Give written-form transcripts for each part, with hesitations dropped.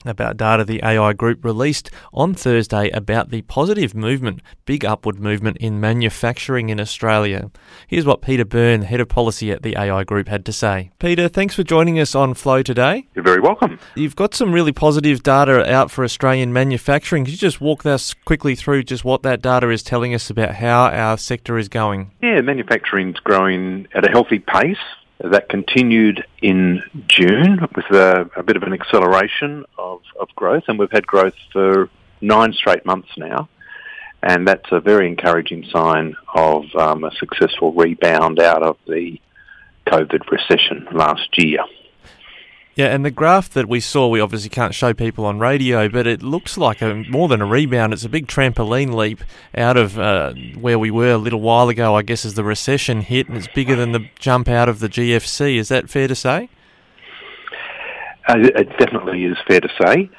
about data the AI Group released on Thursday about the positive movement, big upward movement in manufacturing in Australia. Here's what Peter Byrne, Head of Policy at the AI Group, had to say. Peter, thanks for joining us on Flow today. You're very welcome. You've got some really positive data out for Australian manufacturing. Could you just walk us quickly through just what that data is telling us about how our sector is going? Yeah, manufacturing's growing at a healthy pace. That continued in June with a bit of an acceleration of growth, and we've had growth for 9 straight months now, and that's a very encouraging sign of a successful rebound out of the COVID recession last year. Yeah, and the graph that we saw, we obviously can't show people on radio, but it looks like more than a rebound. It's a big trampoline leap out of where we were a little while ago, I guess, as the recession hit, and it's bigger than the jump out of the GFC. Is that fair to say? It definitely is fair to say.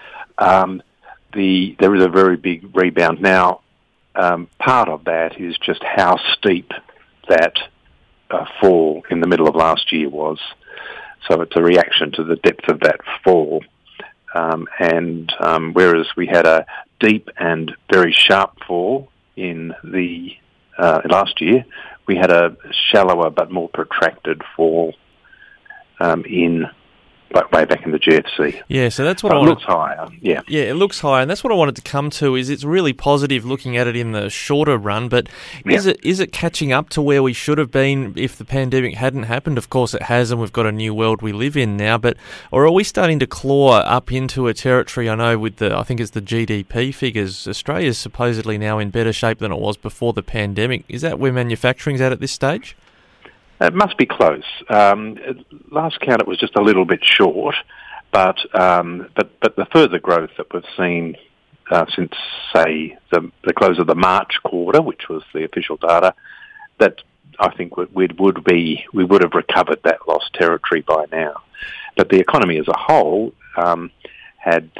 There is a very big rebound. Now, part of that is just how steep that fall in the middle of last year was. So it's a reaction to the depth of that fall. Whereas we had a deep and very sharp fall in the last year, we had a shallower but more protracted fall way back in the GFC. Yeah, so that's what it looks higher. Yeah, it looks higher, and that's what I wanted to come to. Is it's really positive looking at it in the shorter run, but is it catching up to where we should have been if the pandemic hadn't happened? Of course, it has, and we've got a new world we live in now. Or are we starting to claw up into a territory? I know with I think it's the GDP figures. Australia's supposedly now in better shape than it was before the pandemic. Is that where manufacturing's at this stage? It must be close. Last count, it was just a little bit short, but the further growth that we've seen since, say, the close of the March quarter, which was the official data, that I think we would have recovered that lost territory by now. But the economy as a whole had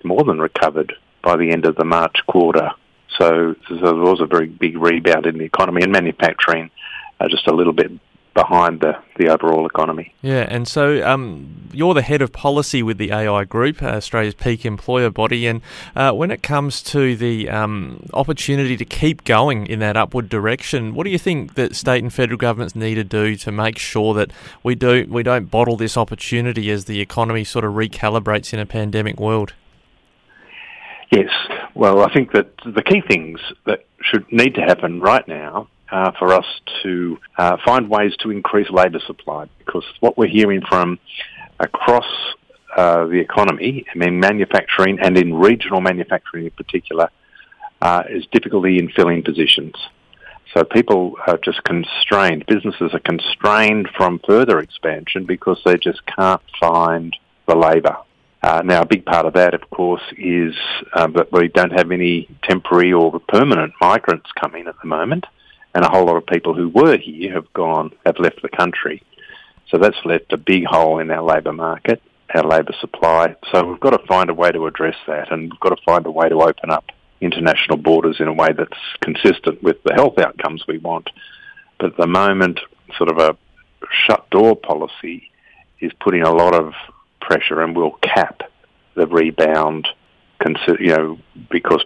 more than recovered by the end of the March quarter. So there was a very big rebound in the economy, and manufacturing just a little bit behind the overall economy. Yeah, and so you're the head of policy with the AI Group, Australia's peak employer body, and when it comes to the opportunity to keep going in that upward direction, what do you think that state and federal governments need to do to make sure that we don't bottle this opportunity as the economy sort of recalibrates in a pandemic world? Yes, well, I think that the key things that need to happen right now for us to find ways to increase labour supply, because what we're hearing from across the economy, I mean manufacturing and in regional manufacturing in particular, is difficulty in filling positions. So people are just constrained, businesses are constrained from further expansion because they just can't find the labour. Now, a big part of that, of course, is that we don't have any temporary or permanent migrants coming at the moment. And a whole lot of people who were here have left the country. So that's left a big hole in our labour market, our labour supply. So we've got to find a way to address that, and we've got to find a way to open up international borders in a way that's consistent with the health outcomes we want. But at the moment, sort of a shut door policy is putting a lot of pressure and will cap the rebound, because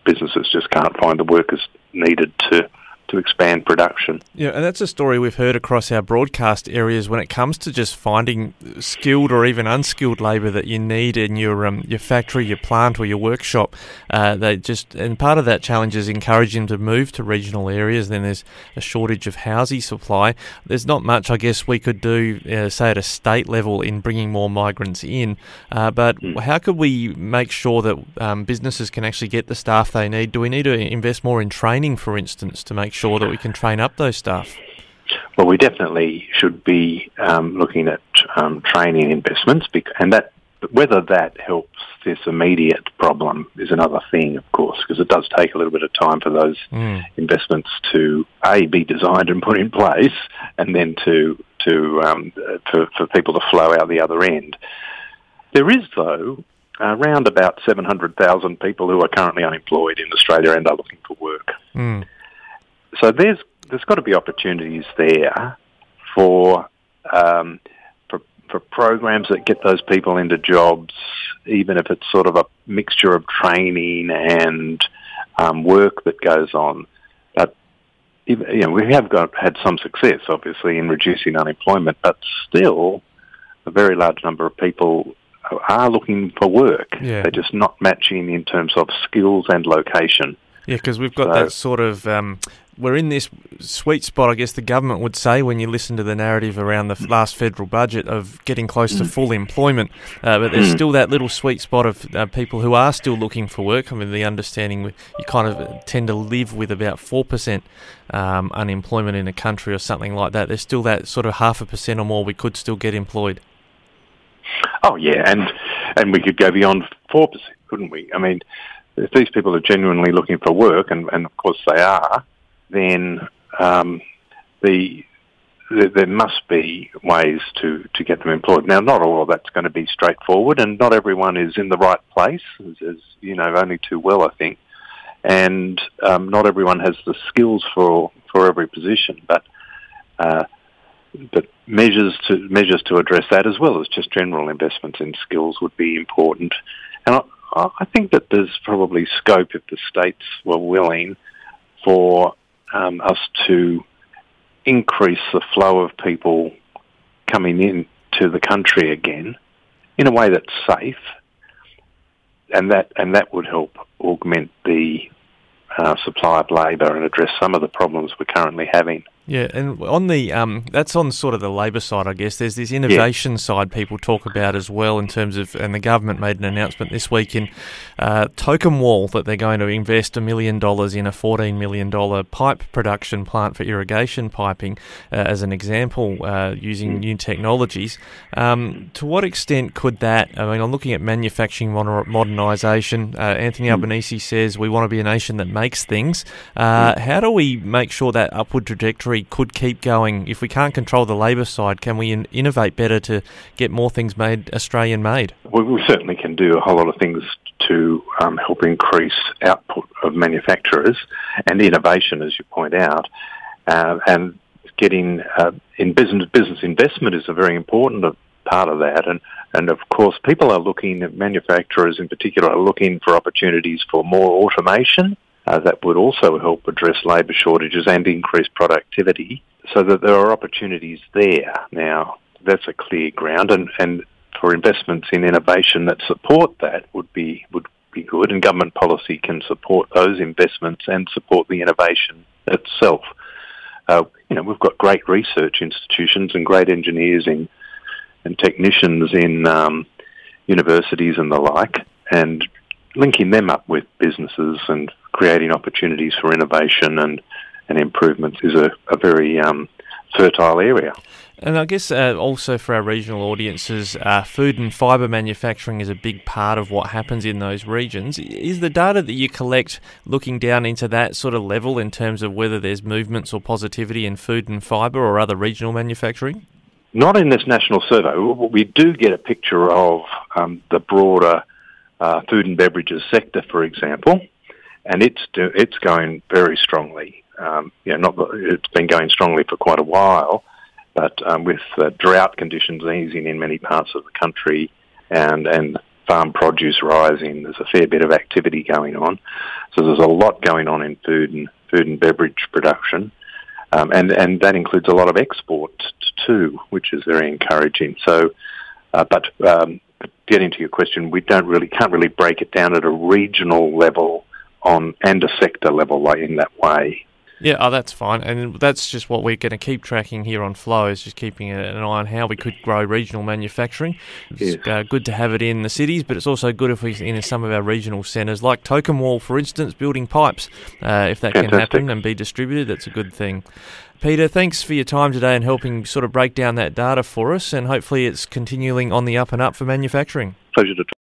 businesses just can't find the workers needed to expand production. Yeah, and that's a story we've heard across our broadcast areas when it comes to just finding skilled or even unskilled labour that you need in your factory, your plant or your workshop. And part of that challenge is encouraging them to move to regional areas. Then there's a shortage of housing supply. There's not much, I guess, we could do, say, at a state level in bringing more migrants in. But how could we make sure that businesses can actually get the staff they need? Do we need to invest more in training, for instance, to make sure that we can train up those staff? Well, we definitely should be looking at training investments, and that whether that helps this immediate problem is another thing, of course, because it does take a little bit of time for those investments to be designed and put in place, and then for people to flow out the other end. There is, though, around about 700,000 people who are currently unemployed in Australia and are looking for work. So there's got to be opportunities there for for programs that get those people into jobs, even if it's sort of a mixture of training and work that goes on. But we have had some success, obviously, in reducing unemployment, but still a very large number of people are looking for work. Yeah. They're just not matching in terms of skills and location. Yeah, because we've got that sort of... we're in this sweet spot, I guess the government would say, when you listen to the narrative around the last federal budget of getting close to full employment. But there's still that little sweet spot of people who are still looking for work. I mean, the understanding, you kind of tend to live with about 4% unemployment in a country or something like that. There's still that sort of 0.5% or more we could still get employed. Oh, yeah, and we could go beyond 4%, couldn't we? I mean, if these people are genuinely looking for work, and of course they are, then there must be ways to get them employed. Now, not all of that's going to be straightforward, and not everyone is in the right place, as you know only too well, I think. And not everyone has the skills for every position, but measures to address that, as well as just general investments in skills, would be important. And I think that there's probably scope, if the states were willing, for us to increase the flow of people coming into the country again in a way that's safe, and that would help augment the supply of labour and address some of the problems we're currently having. Yeah, and on the that's on sort of the labour side, I guess. There's this innovation side people talk about as well, in terms of, and the government made an announcement this week in Tokemwall that they're going to invest $1 million in a $14 million pipe production plant for irrigation piping, as an example, using new technologies. To what extent could that, I mean, I'm looking at manufacturing modernisation. Anthony Albanese says we want to be a nation that makes things. How do we make sure that upward trajectory could keep going? If we can't control the labour side, can we innovate better to get more things made Australian-made? Well, we certainly can do a whole lot of things to help increase output of manufacturers and innovation, as you point out, and getting in business investment is a very important part of that. And of course, people are looking at, manufacturers in particular, are looking for opportunities for more automation. That would also help address labour shortages and increase productivity, so that there are opportunities there. Now, that's a clear ground, and for investments in innovation that support that would be good, and government policy can support those investments and support the innovation itself. We've got great research institutions and great engineers and technicians in universities and the like, and linking them up with businesses and creating opportunities for innovation and improvements is a very fertile area. And I guess also for our regional audiences, food and fibre manufacturing is a big part of what happens in those regions. Is the data that you collect looking down into that sort of level in terms of whether there's movements or positivity in food and fibre or other regional manufacturing? Not in this national survey. We do get a picture of the broader food and beverages sector, for example, and it's going very strongly. It's been going strongly for quite a while, but with drought conditions easing in many parts of the country and farm produce rising, there's a fair bit of activity going on. So there's a lot going on in food and beverage production, and that includes a lot of export too, which is very encouraging. So, but getting to your question, we can't really break it down at a regional level and a sector level in that way. Yeah, that's fine, and that's just what we're going to keep tracking here on Flow, is just keeping an eye on how we could grow regional manufacturing. It's good to have it in the cities, but it's also good if we're in some of our regional centres, like Tokemwall, for instance, building pipes. If that can happen and be distributed, that's a good thing. Peter, thanks for your time today and helping sort of break down that data for us, and hopefully it's continuing on the up and up for manufacturing. Pleasure to talk.